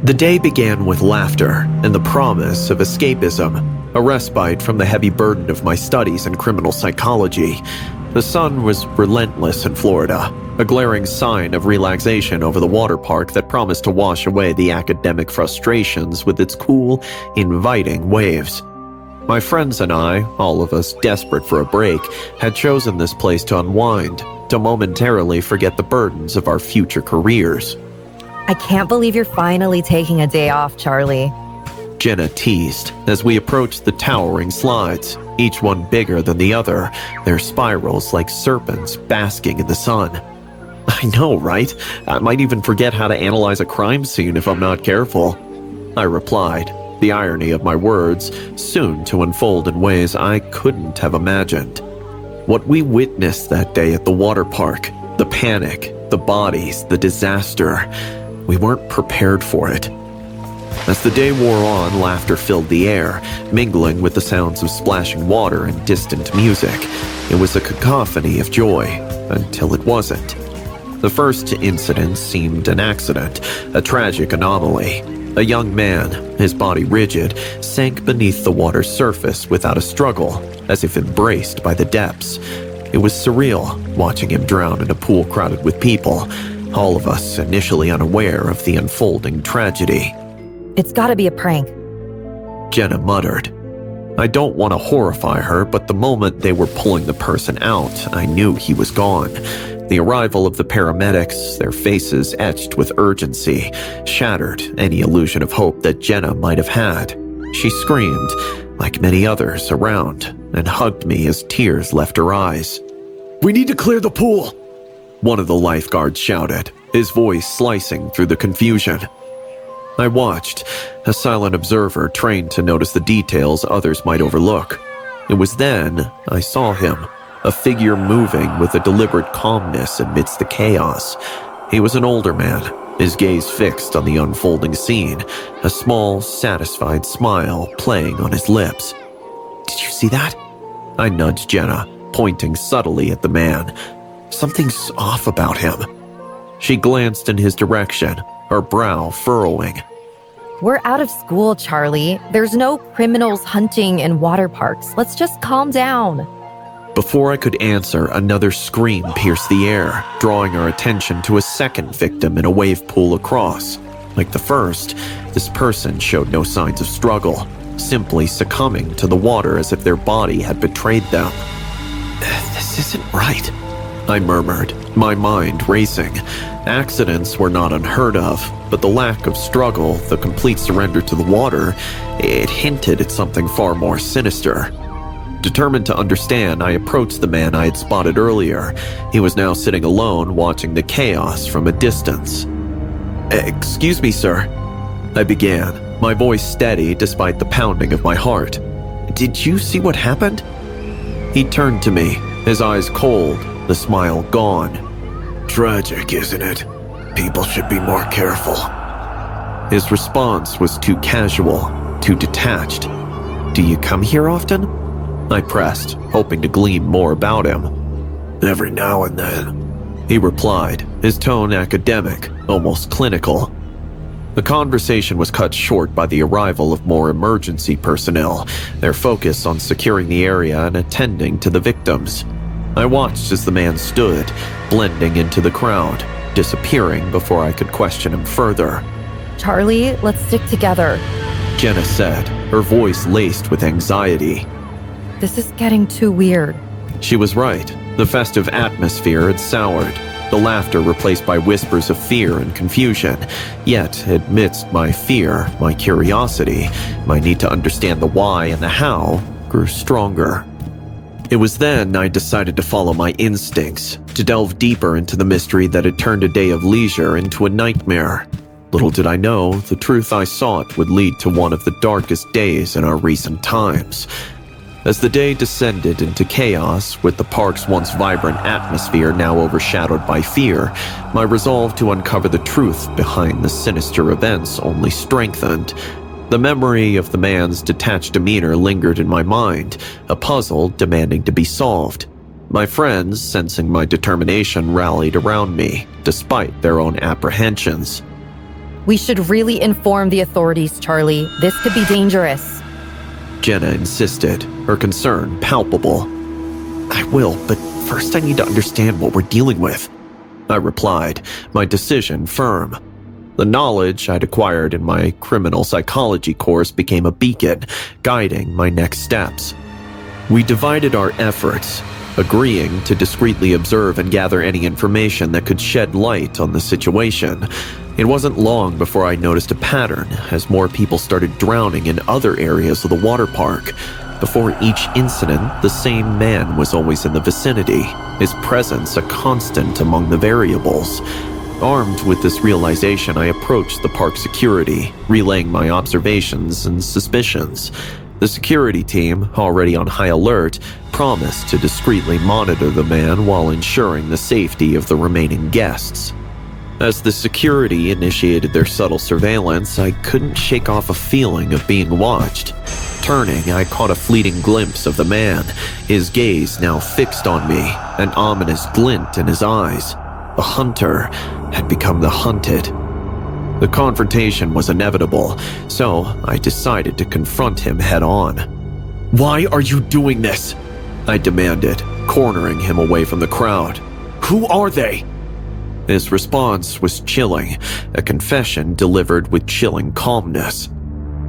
The day began with laughter and the promise of escapism, a respite from the heavy burden of my studies in criminal psychology. The sun was relentless in Florida, a glaring sign of relaxation over the water park that promised to wash away the academic frustrations with its cool, inviting waves. My friends and I, all of us desperate for a break, had chosen this place to unwind, to momentarily forget the burdens of our future careers. I can't believe you're finally taking a day off, Charlie. Jenna teased as we approached the towering slides, each one bigger than the other, their spirals like serpents basking in the sun. I know, right? I might even forget how to analyze a crime scene if I'm not careful. I replied, the irony of my words soon to unfold in ways I couldn't have imagined. What we witnessed that day at the water park, the panic, the bodies, the disaster, we weren't prepared for it. As the day wore on, laughter filled the air, mingling with the sounds of splashing water and distant music. It was a cacophony of joy, until it wasn't. The first incident seemed an accident, a tragic anomaly. A young man, his body rigid, sank beneath the water's surface without a struggle, as if embraced by the depths. It was surreal, watching him drown in a pool crowded with people, all of us initially unaware of the unfolding tragedy. It's gotta be a prank. Jenna muttered. I don't want to horrify her, but the moment they were pulling the person out, I knew he was gone. The arrival of the paramedics, their faces etched with urgency, shattered any illusion of hope that Jenna might have had. She screamed, like many others around, and hugged me as tears left her eyes. "We need to clear the pool!" one of the lifeguards shouted, his voice slicing through the confusion. I watched, a silent observer trained to notice the details others might overlook. It was then I saw him, a figure moving with a deliberate calmness amidst the chaos. He was an older man, his gaze fixed on the unfolding scene, a small, satisfied smile playing on his lips. "Did you see that?" I nudged Jenna, pointing subtly at the man. "Something's off about him." She glanced in his direction, her brow furrowing. We're out of school, Charlie. There's no criminals hunting in water parks. Let's just calm down. Before I could answer, another scream pierced the air, drawing our attention to a second victim in a wave pool across. Like the first, this person showed no signs of struggle, simply succumbing to the water as if their body had betrayed them. "This isn't right," I murmured, my mind racing. Accidents were not unheard of, but the lack of struggle, the complete surrender to the water, it hinted at something far more sinister. Determined to understand, I approached the man I had spotted earlier. He was now sitting alone, watching the chaos from a distance. "Excuse me, sir," I began, my voice steady despite the pounding of my heart. "Did you see what happened?" He turned to me, his eyes cold, the smile gone. "Tragic, isn't it? People should be more careful." His response was too casual, too detached. "Do you come here often?" I pressed, hoping to glean more about him. "Every now and then," he replied, his tone academic, almost clinical. The conversation was cut short by the arrival of more emergency personnel, their focus on securing the area and attending to the victims. I watched as the man stood, blending into the crowd, disappearing before I could question him further. Charlie, let's stick together. Jenna said, her voice laced with anxiety. This is getting too weird. She was right. The festive atmosphere had soured, the laughter replaced by whispers of fear and confusion. Yet, amidst my fear, my curiosity, my need to understand the why and the how grew stronger. It was then I decided to follow my instincts, to delve deeper into the mystery that had turned a day of leisure into a nightmare. Little did I know, the truth I sought would lead to one of the darkest days in our recent times. As the day descended into chaos, with the park's once vibrant atmosphere now overshadowed by fear, my resolve to uncover the truth behind the sinister events only strengthened. The memory of the man's detached demeanor lingered in my mind, a puzzle demanding to be solved. My friends, sensing my determination, rallied around me, despite their own apprehensions. We should really inform the authorities, Charlie. This could be dangerous. Jenna insisted, her concern palpable. I will, but first I need to understand what we're dealing with, I replied, my decision firm. The knowledge I'd acquired in my criminal psychology course became a beacon, guiding my next steps. We divided our efforts, agreeing to discreetly observe and gather any information that could shed light on the situation. It wasn't long before I noticed a pattern as more people started drowning in other areas of the water park. Before each incident, the same man was always in the vicinity, his presence a constant among the variables. Armed with this realization, I approached the park security, relaying my observations and suspicions. The security team, already on high alert, promised to discreetly monitor the man while ensuring the safety of the remaining guests. As the security initiated their subtle surveillance, I couldn't shake off a feeling of being watched. Turning, I caught a fleeting glimpse of the man, his gaze now fixed on me, an ominous glint in his eyes. The hunter had become the hunted. The confrontation was inevitable, so I decided to confront him head-on. Why are you doing this? I demanded, cornering him away from the crowd. Who are they? His response was chilling, a confession delivered with chilling calmness.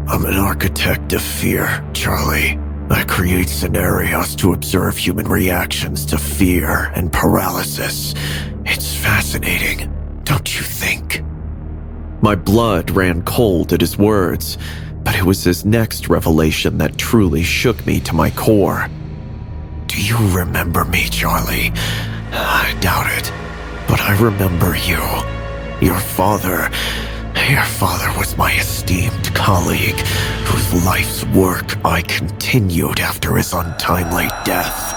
I'm an architect of fear, Charlie. I create scenarios to observe human reactions to fear and paralysis. It's fascinating, don't you think? My blood ran cold at his words, but it was his next revelation that truly shook me to my core. Do you remember me, Charlie? I doubt it, but I remember you. Your father was my esteemed colleague, whose life's work I continued after his untimely death.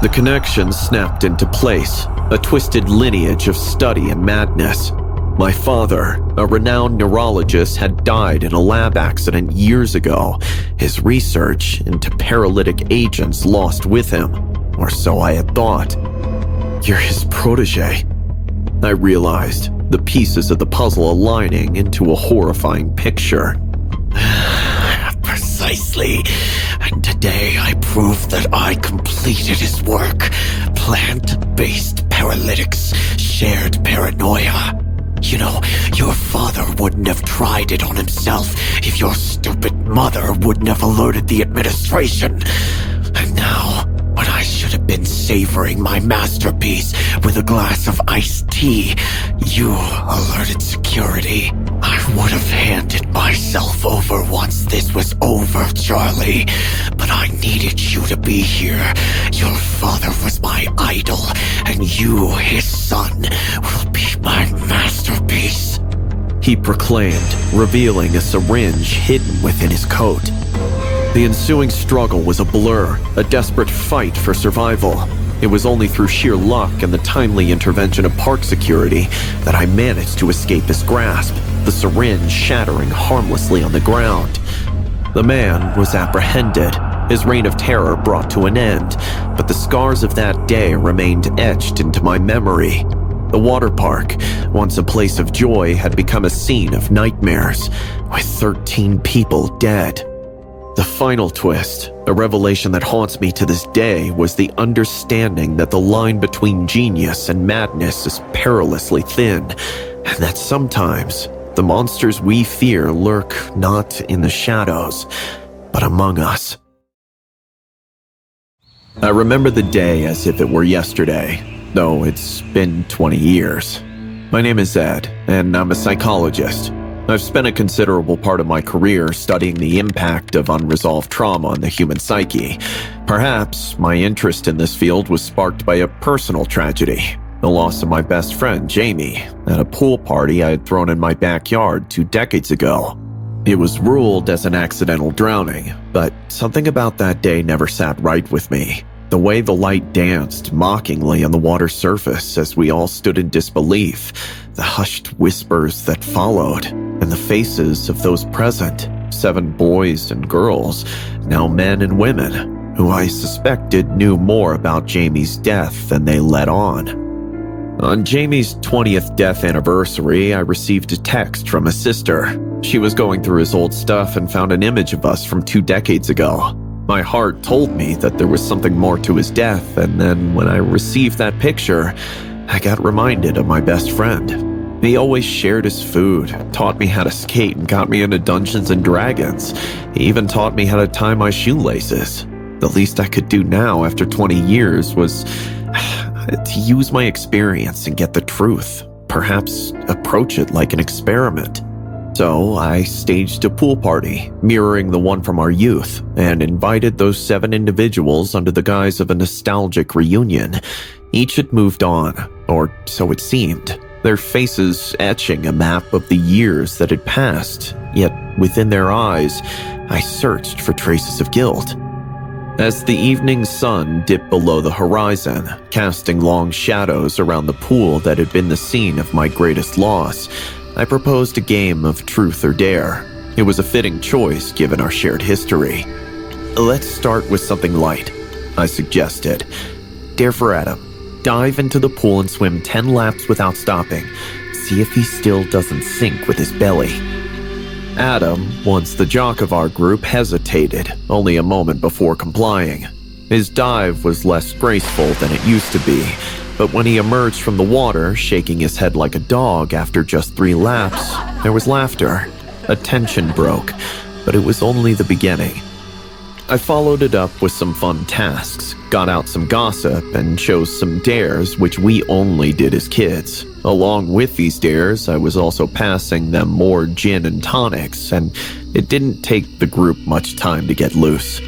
The connection snapped into place, a twisted lineage of study and madness. My father, a renowned neurologist, had died in a lab accident years ago, his research into paralytic agents lost with him, or so I had thought. You're his protege. I realized, the pieces of the puzzle aligning into a horrifying picture. Precisely. And today I proved that I completed his work. Plant-based paralytics, shared paranoia. You know, your father wouldn't have tried it on himself if your stupid mother wouldn't have alerted the administration. And now, when I should have been savoring my masterpiece with a glass of iced tea, you alerted security. I would have handed myself over once this was over, Charlie. But I needed you to be here. Your father was my idol, and you, his son, will be my masterpiece. He proclaimed, revealing a syringe hidden within his coat. The ensuing struggle was a blur, a desperate fight for survival. It was only through sheer luck and the timely intervention of park security that I managed to escape his grasp, the syringe shattering harmlessly on the ground. The man was apprehended, his reign of terror brought to an end, but the scars of that day remained etched into my memory. The water park, once a place of joy, had become a scene of nightmares, with 13 people dead. The final twist, a revelation that haunts me to this day, was the understanding that the line between genius and madness is perilously thin, and that sometimes the monsters we fear lurk not in the shadows, but among us. I remember the day as if it were yesterday, though it's been 20 years. My name is Ed, and I'm a psychologist. I've spent a considerable part of my career studying the impact of unresolved trauma on the human psyche. Perhaps my interest in this field was sparked by a personal tragedy, the loss of my best friend, Jamie, at a pool party I had thrown in my backyard 2 decades ago. It was ruled as an accidental drowning, but something about that day never sat right with me. The way the light danced mockingly on the water's surface as we all stood in disbelief, the hushed whispers that followed, and the faces of those present, 7 boys and girls, now men and women, who I suspected knew more about Jamie's death than they let on. On Jamie's 20th death anniversary, I received a text from his sister. She was going through his old stuff and found an image of us from 2 decades ago. My heart told me that there was something more to his death, and then when I received that picture, I got reminded of my best friend. He always shared his food, taught me how to skate, and got me into Dungeons and Dragons. He even taught me how to tie my shoelaces. The least I could do now after 20 years was to use my experience and get the truth, perhaps approach it like an experiment. So I staged a pool party, mirroring the one from our youth, and invited those 7 individuals under the guise of a nostalgic reunion. Each had moved on, or so it seemed, their faces etching a map of the years that had passed, yet within their eyes, I searched for traces of guilt. As the evening sun dipped below the horizon, casting long shadows around the pool that had been the scene of my greatest loss, I proposed a game of truth or dare. It was a fitting choice given our shared history. Let's start with something light, I suggested. Dare for Adam. Dive into the pool and swim 10 laps without stopping. See if he still doesn't sink with his belly. Adam, once the jock of our group, hesitated, only a moment before complying. His dive was less graceful than it used to be, but when he emerged from the water, shaking his head like a dog after just 3 laps, there was laughter. A tension broke, but it was only the beginning. I followed it up with some fun tasks, got out some gossip, and chose some dares which we only did as kids. Along with these dares, I was also passing them more gin and tonics, and it didn't take the group much time to get loose.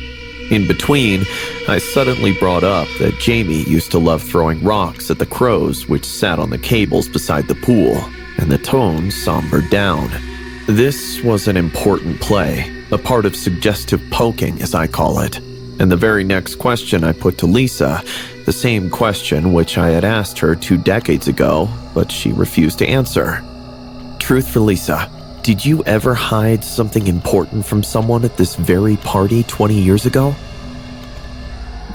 In between, I suddenly brought up that Jamie used to love throwing rocks at the crows which sat on the cables beside the pool, and the tone sombered down. This was an important play, a part of suggestive poking, as I call it. And the very next question I put to Lisa, the same question which I had asked her 2 decades ago, but she refused to answer. Truth for Lisa, did you ever hide something important from someone at this very party 20 years ago?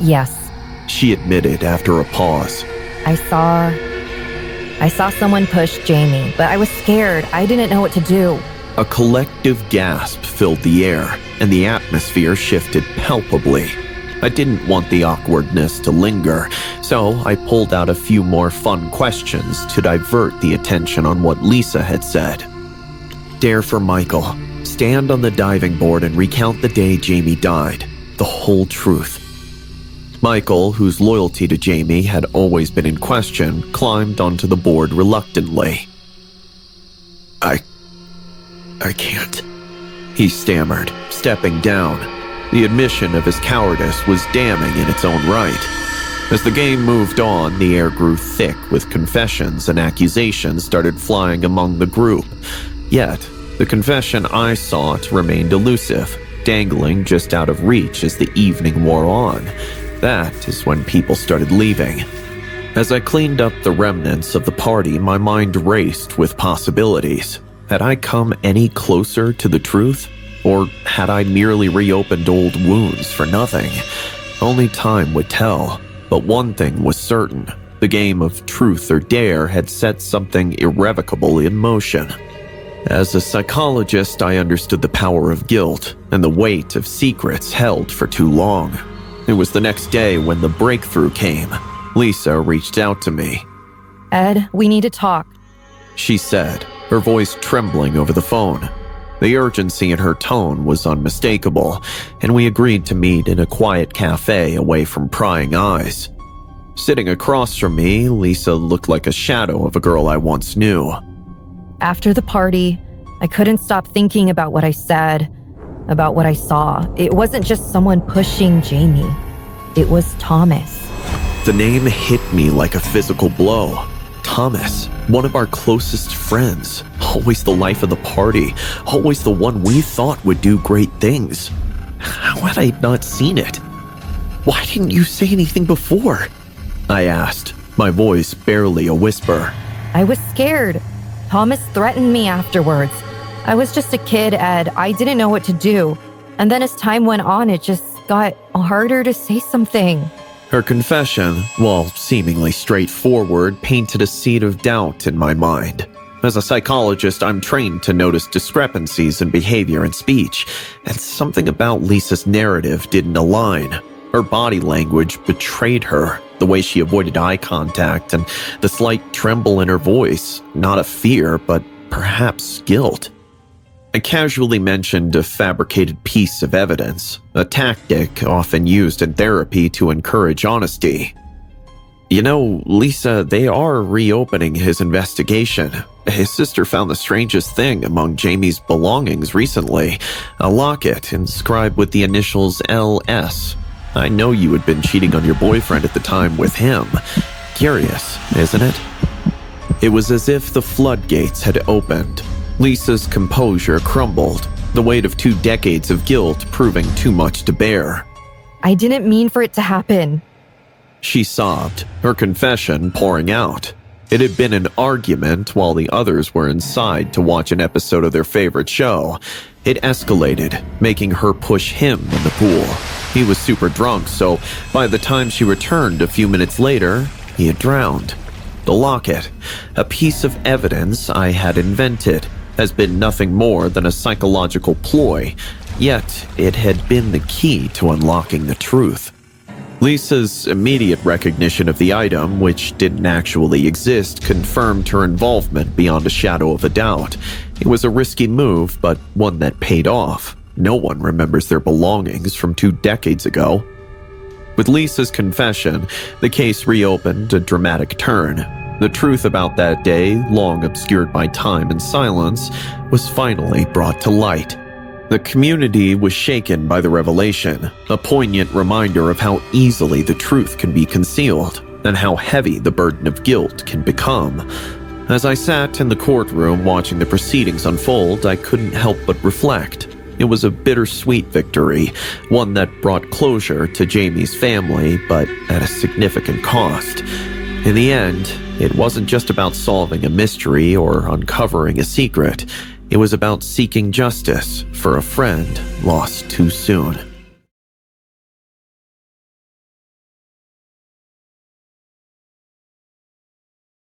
Yes. She admitted after a pause. I saw someone push Jamie, but I was scared. I didn't know what to do. A collective gasp filled the air, and the atmosphere shifted palpably. I didn't want the awkwardness to linger, so I pulled out a few more fun questions to divert the attention on what Lisa had said. Dare for Michael. Stand on the diving board and recount the day Jamie died. The whole truth. Michael, whose loyalty to Jamie had always been in question, climbed onto the board reluctantly. I can't, he stammered, stepping down. The admission of his cowardice was damning in its own right. As the game moved on, the air grew thick with confessions and accusations started flying among the group. Yet, the confession I sought remained elusive, dangling just out of reach as the evening wore on. That is when people started leaving. As I cleaned up the remnants of the party, my mind raced with possibilities. Had I come any closer to the truth? Or had I merely reopened old wounds for nothing? Only time would tell. But one thing was certain. The game of truth or dare had set something irrevocable in motion. As a psychologist, I understood the power of guilt and the weight of secrets held for too long. It was the next day when the breakthrough came. Lisa reached out to me. Ed, we need to talk. She said, her voice trembling over the phone. The urgency in her tone was unmistakable, and we agreed to meet in a quiet cafe away from prying eyes. Sitting across from me, Lisa looked like a shadow of a girl I once knew. After the party, I couldn't stop thinking about what I said, about what I saw. It wasn't just someone pushing Jamie. It was Thomas. The name hit me like a physical blow. Thomas, one of our closest friends, always the life of the party, always the one we thought would do great things. How had I not seen it? Why didn't you say anything before? I asked, my voice barely a whisper. I was scared. Thomas threatened me afterwards. I was just a kid, Ed. I didn't know what to do. And then as time went on, it just got harder to say something. Her confession, while seemingly straightforward, painted a seed of doubt in my mind. As a psychologist, I'm trained to notice discrepancies in behavior and speech, and something about Lisa's narrative didn't align. Her body language betrayed her, the way she avoided eye contact and the slight tremble in her voice, not of fear, but perhaps guilt. I casually mentioned a fabricated piece of evidence, a tactic often used in therapy to encourage honesty. You know, Lisa, they are reopening his investigation. His sister found the strangest thing among Jamie's belongings recently, a locket inscribed with the initials LS. I know you had been cheating on your boyfriend at the time with him. Curious, isn't it? It was as if the floodgates had opened. Lisa's composure crumbled, the weight of 2 decades of guilt proving too much to bear. I didn't mean for it to happen. She sobbed, her confession pouring out. It had been an argument while the others were inside to watch an episode of their favorite show. It escalated, making her push him in the pool. He was super drunk, so by the time she returned a few minutes later, he had drowned. The locket, a piece of evidence I had invented, has been nothing more than a psychological ploy, yet it had been the key to unlocking the truth. Lisa's immediate recognition of the item, which didn't actually exist, confirmed her involvement beyond a shadow of a doubt. It was a risky move, but one that paid off. No one remembers their belongings from 2 decades ago. With Lisa's confession, the case reopened a dramatic turn. The truth about that day, long obscured by time and silence, was finally brought to light. The community was shaken by the revelation, a poignant reminder of how easily the truth can be concealed and how heavy the burden of guilt can become. As I sat in the courtroom watching the proceedings unfold, I couldn't help but reflect. It was a bittersweet victory, one that brought closure to Jamie's family, but at a significant cost. In the end, it wasn't just about solving a mystery or uncovering a secret. It was about seeking justice for a friend lost too soon.